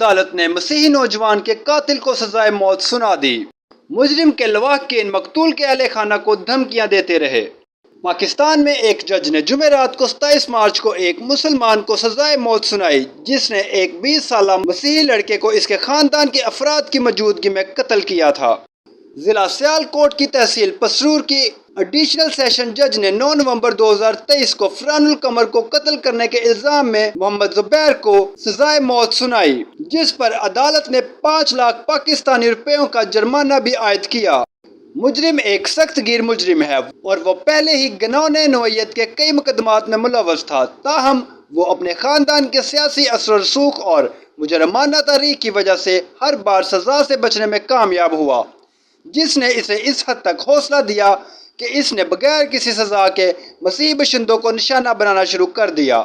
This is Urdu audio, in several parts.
عدالت نے مسیحی نوجوان کے قاتل کو سزائے موت سنا دی۔ مجرم کے لواحقین مقتول کے اہل خانہ کو دھمکیاں دیتے رہے۔ پاکستان میں ایک جج نے جمعرات کو 27 مارچ کو ایک مسلمان کو سزائے موت سنائی جس نے ایک 20 سالہ مسیحی لڑکے کو اس کے خاندان کے افراد کی موجودگی میں قتل کیا تھا۔ ضلع سیالکوٹ کی تحصیل پسرور کی ایڈیشنل سیشن جج نے 9 نومبر 2023 کو فرحان القمر کو قتل کرنے کے الزام میں محمد زبیر کو سزائے موت سنائی، جس پر عدالت نے 5 لاکھ پاکستانی روپیوں کا جرمانہ بھی عائد کیا۔ مجرم ایک سخت گیر مجرم ہے اور وہ پہلے ہی گناہ نوعیت کے کئی مقدمات میں ملوث تھا، تاہم وہ اپنے خاندان کے سیاسی اثر و رسوخ اور مجرمانہ تاریخ کی وجہ سے ہر بار سزا سے بچنے میں کامیاب ہوا، جس نے اسے اس حد تک حوصلہ دیا کہ اس نے بغیر کسی سزا کے مسیحی باشندوں کو نشانہ بنانا شروع کر دیا۔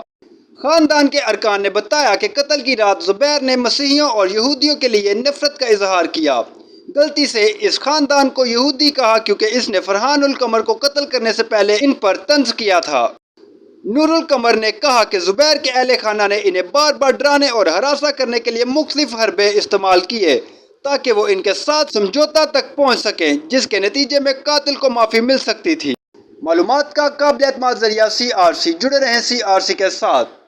خاندان کے ارکان نے بتایا کہ قتل کی رات زبیر نے مسیحیوں اور یہودیوں کے لیے نفرت کا اظہار کیا۔ غلطی سے اس خاندان کو یہودی کہا کیونکہ اس نے فرحان القمر کو قتل کرنے سے پہلے ان پر طنز کیا تھا۔ نور القمر نے کہا کہ زبیر کے اہل خانہ نے انہیں بار بار ڈرانے اور ہراساں کرنے کے لیے مختلف حربے استعمال کیے تاکہ وہ ان کے ساتھ سمجھوتہ تک پہنچ سکیں، جس کے نتیجے میں قاتل کو معافی مل سکتی تھی۔ معلومات کا قابل اعتماد ذریعہ CRC، جڑے رہیں CRC کے ساتھ۔